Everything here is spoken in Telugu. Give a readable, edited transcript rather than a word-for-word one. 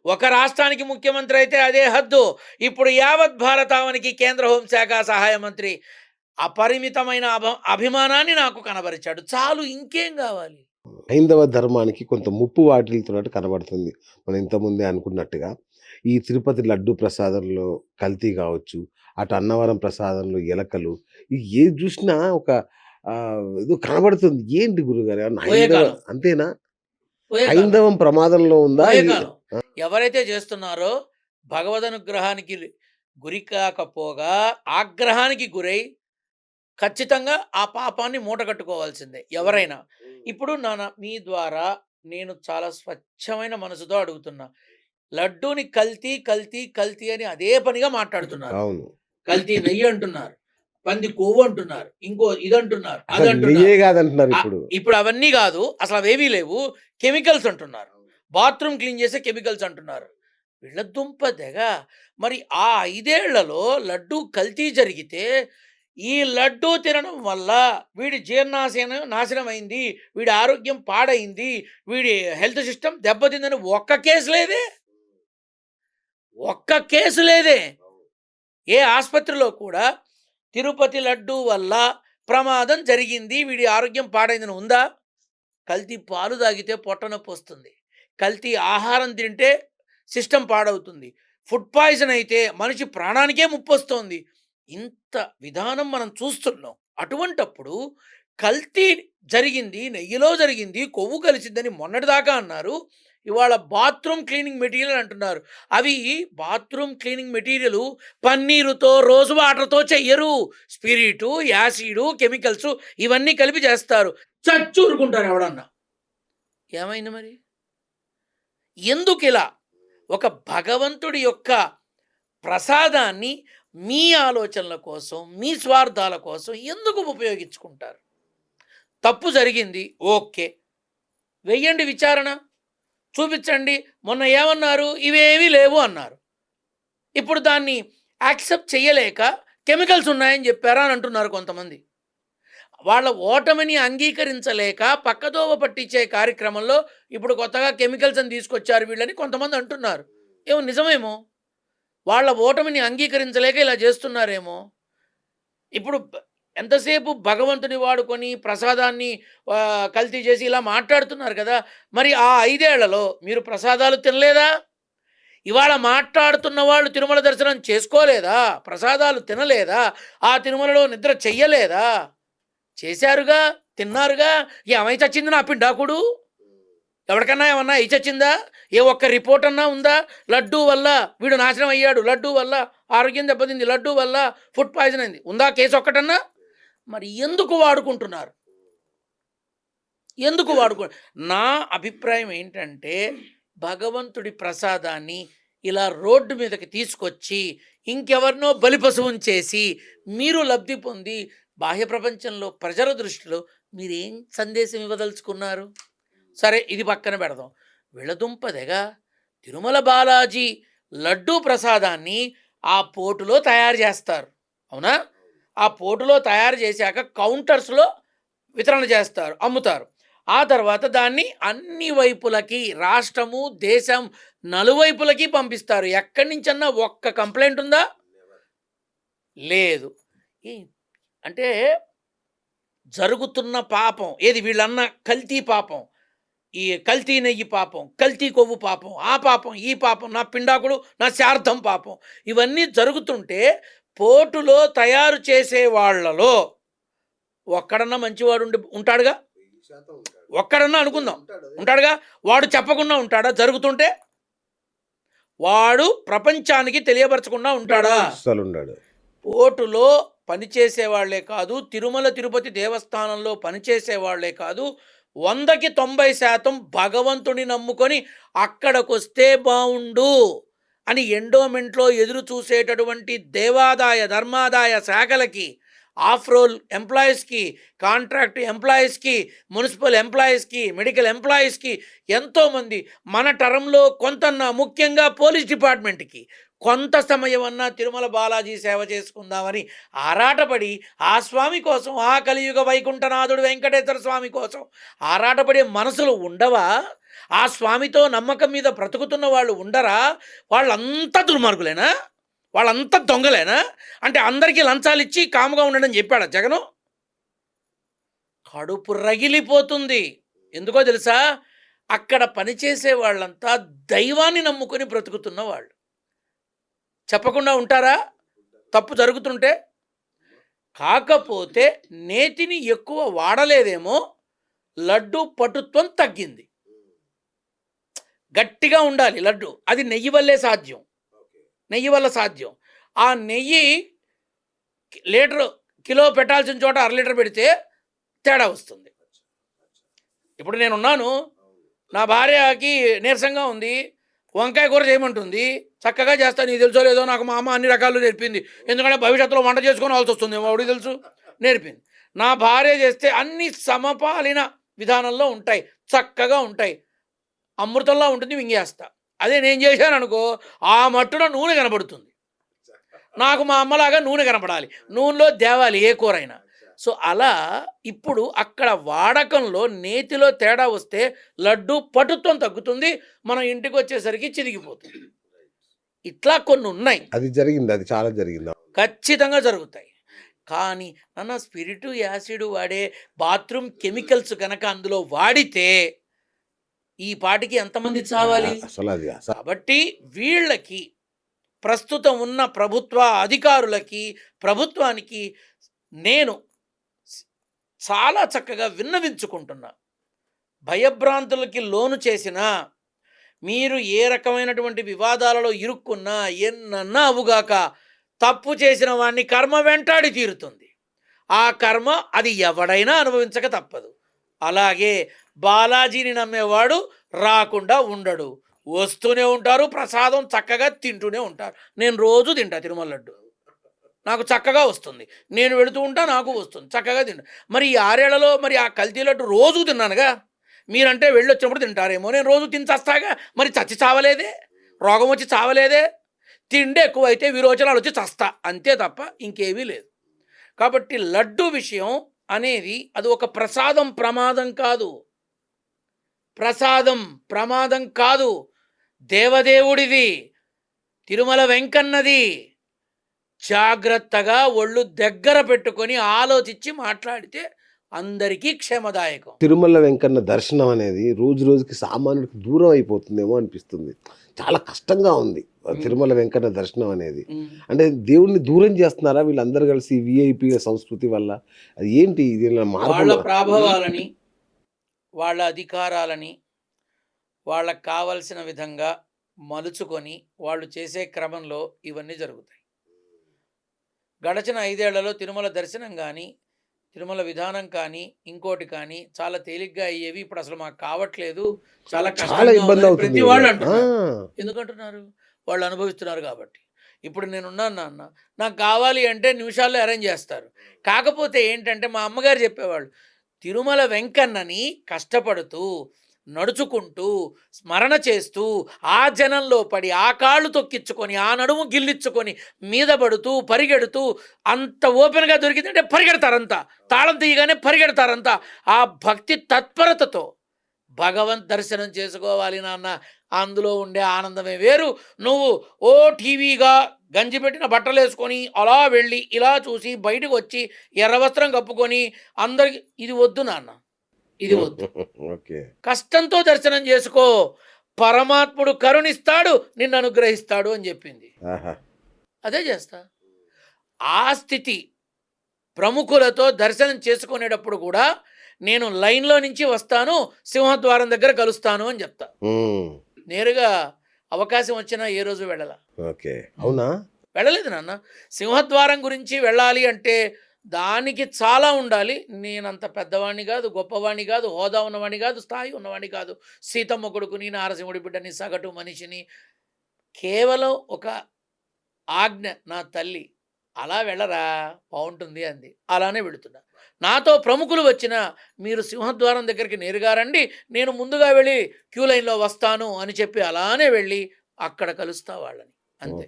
ఒక రాష్ట్రానికి ముఖ్యమంత్రి అయితే అదే హద్దు. ఇప్పుడు యావత్ భారతావనికి కేంద్ర హోంశాఖ సహాయ మంత్రి అపరిమితమైన అభిమానాన్ని నాకు కనబరిచాడు. చాలు ఇంకేం గావాలి? హైందవ ధర్మానికి కొంత ముప్పు వాటిల్తున్నట్టు కనబడుతుంది. మనం ఇంతకుముందే అనుకున్నట్టుగా. ఈ తిరుపతి లడ్డూ ప్రసాదంలో కల్తీ గావచ్చు, అటు అన్నవరం ప్రసాదంలో ఎలకలు, ఏది జూసినా ఒక ఏదో కనబడుతుంది. ఏంటి గురుగారు? ఏమన్నా పోయే కాలం. అంతేనా? పోయే కాలం. హైందవం ప్రమాదంలో ఉందా? పోయే కాలం. ఎవరైతే చేస్తున్నారో భగవదనుగ్రహానికి గురి కాకపోగా ఆగ్రహానికి గురై ఖచ్చితంగా ఆ పాపాన్ని మూటగట్టుకోవాల్సిందే ఎవరైనా. ఇప్పుడు మీ ద్వారా నేను చాలా స్వచ్ఛమైన మనసుతో అడుగుతున్నా. లడ్డూని కల్తీ, కల్తీ, కల్తీ అని అదే పనిగా మాట్లాడుతున్నారు. అవును. కల్తీ నెయ్యి అంటున్నారు. పంది కొవ్వు అంటున్నారు. ఇంకో ఇదంటున్నారు, అదంటున్నారు. నెయ్యే గాదంటున్నారు ఇప్పుడు. ఇప్పుడు అవన్నీ గాదు. అసలు అవేవీ లేవు. కెమికల్స్ అంటున్నారు. బాత్రూమ్ క్లీన్ చేసే కెమికల్స్ అంటున్నారు. వీళ్ళ దుంప దెగ. మరి ఆ 5 ఏళ్లలో లడ్డూ కల్తీ జరిగితే, ఈ లడ్డూ తినడం వల్ల వీడి నాశనమైంది, వీడి ఆరోగ్యం పాడైంది, వీడి హెల్త్ సిస్టమ్ దెబ్బతిందని ఒక్క కేసు లేదే. ఒక్క కేసు లేదే. ఏ ఆస్పత్రిలో కూడా తిరుపతి లడ్డూ వల్ల ప్రమాదం జరిగింది, వీడి ఆరోగ్యం పాడైందని ఉందా? కల్తీ పాలు తాగితే పొట్ట నొప్పి వస్తుంది, కల్తీ ఆహారం తింటే సిస్టమ్ పాడవుతుంది, ఫుడ్ పాయిజన్ అయితే మనిషి ప్రాణానికే ముప్పొస్తోంది. ఇంత విధానం మనం చూస్తున్నాం. అటువంటప్పుడు కల్తీ జరిగింది, నెయ్యిలో జరిగింది, కొవ్వు కలిసిద్దని మొన్నటిదాకా అన్నారు. ఇవాళ బాత్రూమ్ క్లీనింగ్ మెటీరియల్ అంటున్నారు. అవి బాత్రూమ్ క్లీనింగ్ మెటీరియల్ పన్నీరుతో, రోజ్ వాటర్తో చెయ్యరు. స్పిరిటు, యాసిడు, కెమికల్స్ ఇవన్నీ కలిపి చేస్తారు. చచ్చూరుకుంటారు ఎవడన్నా. ఏమైంది మరి? ఎందుకు ఇలా ఒక భగవంతుడి యొక్క ప్రసాదాన్ని మీ ఆలోచనల కోసం, మీ స్వార్థాల కోసం ఎందుకు ఉపయోగించుకుంటారు? తప్పు జరిగింది, ఓకే, వెయ్యండి విచారణ, చూపించండి. మొన్న ఏమన్నారు? ఇవేమీ లేవు అన్నారు. ఇప్పుడు దాన్ని యాక్సెప్ట్ చేయలేక కెమికల్స్ ఉన్నాయని చెప్పారా అని అంటున్నారు కొంతమంది. వాళ్ళ ఓటమిని అంగీకరించలేక పక్కదోవ పట్టించే కార్యక్రమంలో ఇప్పుడు కొత్తగా కెమికల్స్ అని తీసుకొచ్చారు వీళ్ళని కొంతమంది అంటున్నారు. ఏమో నిజమేమో, వాళ్ళ ఓటమిని అంగీకరించలేక ఇలా చేస్తున్నారేమో. ఇప్పుడు ఎంతసేపు భగవంతుని వాడుకొని ప్రసాదాన్ని కల్తీ చేసి ఇలా మాట్లాడుతున్నారు కదా. మరి ఆ 5 ఏళ్లలో మీరు ప్రసాదాలు తినలేదా? ఇవాళ మాట్లాడుతున్న వాళ్ళు తిరుమల దర్శనం చేసుకోలేదా? ప్రసాదాలు తినలేదా? ఆ తిరుమలలో నిద్ర చెయ్యలేదా? చేశారుగా, తిన్నారుగా. ఏమై చచ్చింది నా పిండాకుడు? ఎవరికన్నా ఏమన్నా అయి చచ్చిందా? ఏ ఒక్క రిపోర్ట్ అన్నా ఉందా? లడ్డూ వల్ల వీడు నాశనం అయ్యాడు, లడ్డూ వల్ల ఆరోగ్యం దెబ్బతింది, లడ్డూ వల్ల ఫుడ్ పాయిజన్ అయింది, ఉందా కేసు ఒక్కటన్నా? మరి ఎందుకు వాడుకుంటున్నారు? ఎందుకు నా అభిప్రాయం ఏంటంటే, భగవంతుడి ప్రసాదాన్ని ఇలా రోడ్డు మీదకి తీసుకొచ్చి ఇంకెవరినో బలిపశువుని చేసి మీరు లబ్ధి పొంది బాహ్య ప్రపంచంలో ప్రజల దృష్టిలో మీరేం సందేశం ఇవ్వదలుచుకున్నారు? సరే, ఇది పక్కన పెడదాం. విళదుంపదెగా తిరుమల బాలాజీ లడ్డూ ప్రసాదాన్ని ఆ పోటులో తయారు చేస్తారు, అవునా? ఆ పోటులో తయారు చేశాక కౌంటర్స్లో వితరణ చేస్తారు, అమ్ముతారు. ఆ తర్వాత దాన్ని అన్ని వైపులకి, రాష్ట్రము, దేశం నలువైపులకి పంపిస్తారు. ఎక్కడి నుంచన్నా ఒక్క కంప్లైంట్ ఉందా? లేదు. అంటే జరుగుతున్న పాపం ఏది? వీళ్ళన్న కల్తీ పాపం, ఈ కల్తీ నెయ్యి పాపం, కల్తీ కొవ్వు పాపం, ఆ పాపం, ఈ పాపం, నా పిండాకుడు, నా శార్థం పాపం, ఇవన్నీ జరుగుతుంటే పోటులో తయారు చేసే వాళ్ళలో ఒక్కడన్నా మంచివాడు ఉంటాడుగా? ఒక్కడన్నా అనుకుందాం, ఉంటాడుగా? వాడు చెప్పకుండా ఉంటాడా జరుగుతుంటే? వాడు ప్రపంచానికి తెలియపరచకుండా ఉంటాడా? పోటులో పనిచేసే వాళ్లే కాదు, తిరుమల తిరుపతి దేవస్థానంలో పనిచేసే వాళ్లే కాదు, 100కి 90% భగవంతుని నమ్ముకొని అక్కడికొస్తే బావుండు అని ఎండోమెంట్లో ఎదురు చూసేటటువంటి దేవాదాయ ధర్మాదాయ శాఖలకి, ఆఫ్ రోల్ ఎంప్లాయీస్కి, కాంట్రాక్ట్ ఎంప్లాయీస్కి, మున్సిపల్ ఎంప్లాయీస్కి, మెడికల్ ఎంప్లాయీస్కి, ఎంతోమంది మన టర్మ్లో కొంతన్నా, ముఖ్యంగా పోలీస్ డిపార్ట్మెంట్కి కొంత సమయం అన్నా తిరుమల బాలాజీ సేవ చేసుకుందామని ఆరాటపడి, ఆ స్వామి కోసం, ఆ కలియుగ వైకుంఠనాథుడు వెంకటేశ్వర స్వామి కోసం ఆరాటపడే మనసులు ఉండవా? ఆ స్వామితో నమ్మకం మీద బ్రతుకుతున్న వాళ్ళు ఉండరా? వాళ్ళంతా దుర్మార్గులేనా? వాళ్ళంతా దొంగలేనా? అంటే అందరికీ లంచాలిచ్చి కాముగా ఉండడని చెప్పాడా జగను? కడుపు రగిలిపోతుంది. ఎందుకో తెలుసా? అక్కడ పనిచేసే వాళ్ళంతా దైవాన్ని నమ్ముకొని బ్రతుకుతున్న వాళ్ళు. చెప్పకుండా ఉంటారా? తప్పు జరుగుతుంటే? కాకపోతే నేతిని ఎక్కువ వాడలేదేమో, లడ్డు పటుత్వం తగ్గింది. గట్టిగా ఉండాలి లడ్డు. అది నెయ్యి వల్లే సాధ్యం. నెయ్యి వల్ల సాధ్యం. ఆ నెయ్యి లీటరు కిలో పెట్టాల్సిన చోట అర లీటర్ పెడితే తేడా వస్తుంది. ఇప్పుడు నేనున్నాను, నా భార్యకి నీరసంగా ఉంది, వంకాయ కూర చేయమంటుంది, చక్కగా చేస్తాను. నీకు తెలుసో లేదో, నాకు మా అమ్మ అన్ని రకాలు నేర్పింది. ఎందుకంటే భవిష్యత్తులో వంట చేసుకోవాల్సి వస్తుంది, ఎవడికి తెలుసు, నేర్పింది. నా భార్య చేస్తే అన్ని సమపాలిన విధానంలో ఉంటాయి, చక్కగా ఉంటాయి, అమృతంలో ఉంటుంది, మింగేస్తా. అదే నేను చేశాను అనుకో, ఆ మట్టున నూనె కనబడుతుంది. నాకు మా అమ్మలాగా నూనె కనపడాలి, నూనెలో దేవాలి ఏ కూరైనా. సో అలా ఇప్పుడు అక్కడ వాడకంలో నేతిలో తేడా వస్తే లడ్డు పటుత్వం తగ్గుతుంది, మనం ఇంటికి వచ్చేసరికి చిరిగిపోతుంది. ఇట్లా కొన్ని ఉన్నాయి, అది జరిగింది, అది చాలా జరిగింది. ఖచ్చితంగా జరుగుతాయి. కానీ నాన్న స్పిరిటు యాసిడ్ వాడే బాత్రూమ్ కెమికల్స్ కనుక అందులో వాడితే ఈ పాటికి ఎంతమంది చావాలి? అసలు అది కాబట్టి వీళ్ళకి, ప్రస్తుతం ఉన్న ప్రభుత్వ అధికారులకి, ప్రభుత్వానికి నేను చాలా చక్కగా విన్నవించుకుంటున్నా. భయభ్రాంతులకి లోను చేసినా, మీరు ఏ రకమైనటువంటి వివాదాలలో ఇరుక్కున్నా, ఎన్నన్నా అవుగాక, తప్పు చేసిన వాడిని కర్మ వెంటాడి తీరుతుంది. ఆ కర్మ అది ఎవడైనా అనుభవించక తప్పదు. అలాగే బాలాజీని నమ్మేవాడు రాకుండా ఉండడు, వస్తూనే ఉంటారు, ప్రసాదం చక్కగా తింటూనే ఉంటారు. నేను రోజు తింటా తిరుమల లడ్డు, నాకు చక్కగా వస్తుంది, నేను వెళుతూ ఉంటా, నాకు వస్తుంది, చక్కగా తింటా. మరి ఈ 6 ఏళ్లలో మరి ఆ కల్తీ లడ్డు రోజు తిన్నానుగా. మీరంటే వెళ్ళొచ్చినప్పుడు తింటారేమో, నేను రోజు తిని చస్తాగా, మరి చచ్చి చావలేదే, రోగం వచ్చి చావలేదే. తిండి ఎక్కువైతే విరోచనాలు వచ్చి చస్తా, అంతే తప్ప ఇంకేమీ లేదు. కాబట్టి లడ్డు విషయం అనేది అది ఒక ప్రసాదం, ప్రమాదం కాదు. ప్రసాదం ప్రమాదం కాదు, దేవదేవుడిది, తిరుమల వెంకన్నది. జాగ్రత్తగా ఒళ్ళు దగ్గర పెట్టుకొని ఆలోచించి మాట్లాడితే అందరికీ క్షేమదాయకం. తిరుమల వెంకన్న దర్శనం అనేది రోజు రోజుకి సామాన్యుడికి దూరం అయిపోతుందేమో అనిపిస్తుంది. చాలా కష్టంగా ఉంది తిరుమల వెంకన్న దర్శనం అనేది. అంటే దేవుణ్ణి దూరం చేస్తున్నారా వీళ్ళందరూ కలిసి విఐపి సంస్కృతి వల్ల? అది ఏంటి? వాళ్ళ ప్రాభవాలని, వాళ్ళ అధికారాలని వాళ్ళకు కావలసిన విధంగా మలుచుకొని వాళ్ళు చేసే క్రమంలో ఇవన్నీ జరుగుతాయి. గడచిన 5 ఏళ్లలో తిరుమల దర్శనం కానీ, తిరుమల విధానం కానీ, ఇంకోటి కానీ చాలా తేలిగ్గా అయ్యేవి. ఇప్పుడు అసలు మాకు కావట్లేదు, చాలా చాలా ఇబ్బంది అవుతుంది. ప్రతి వాళ్ళు అంటున్నారు. ఎందుకంటున్నారు? వాళ్ళు అనుభవిస్తున్నారు కాబట్టి. ఇప్పుడు నేనున్నాను నాన్న, నాకు కావాలి అంటే నిమిషాల్లో అరేంజ్ చేస్తారు. కాకపోతే ఏంటంటే మా అమ్మగారు చెప్పేవాళ్ళు, తిరుమల వెంకన్నని కష్టపడుతూ, నడుచుకుంటూ, స్మరణ చేస్తూ, ఆ జనంలో పడి, ఆ కాళ్ళు తొక్కించుకొని, ఆ నడుము గిల్లించుకొని, మీద పడుతూ, పరిగెడుతూ, అంత ఓపెన్గా దొరికిందంటే పరిగెడతారంతా, తాళం తీయగానే పరిగెడతారంతా. ఆ భక్తి తత్పరతతో భగవంత్ దర్శనం చేసుకోవాలి నాన్న. అందులో ఉండే ఆనందమే వేరు. నువ్వు టీవీగా గంజి పెట్టిన బట్టలు వేసుకొని అలా వెళ్ళి ఇలా చూసి బయటకు వచ్చి ఎర్ర వస్త్రం కప్పుకొని అందరికి, ఇది వద్దు నాన్న, ఇది వద్దు. కష్టంతో దర్శనం చేసుకో, పరమాత్ముడు కరుణిస్తాడు, నిన్ను అనుగ్రహిస్తాడు అని చెప్పింది. అదే చేస్తా. ఆ స్థితి ప్రముఖులతో దర్శనం చేసుకునేటప్పుడు కూడా నేను లైన్లో నుంచి వస్తాను, సింహద్వారం దగ్గర కలుస్తాను అని చెప్తా. నేరుగా అవకాశం వచ్చినా ఏ రోజు వెళ్ళాల. అవునా? వెళ్ళలేదు నాన్న. సింహద్వారం గురించి వెళ్ళాలి అంటే దానికి చాలా ఉండాలి. నేనంత పెద్దవాడిని కాదు, గొప్పవాడిని కాదు, హోదా ఉన్నవాడిని కాదు, స్థాయి ఉన్నవాడిని కాదు. సీతమ్మ కొడుకుని, నారసింహుడి బిడ్డని, సగటు మనిషిని. కేవలం ఒక ఆజ్ఞ, నా తల్లి అలా వెళ్ళరా బాగుంటుంది అంది, అలానే వెళుతున్నా. నాతో ప్రముఖులు వచ్చినా మీరు సింహద్వారం దగ్గరికి నేరుగా రండి, నేను ముందుగా వెళ్ళి క్యూ లైన్లో వస్తాను అని చెప్పి అలానే వెళ్ళి అక్కడ కలుస్తా వాళ్ళని, అంతే.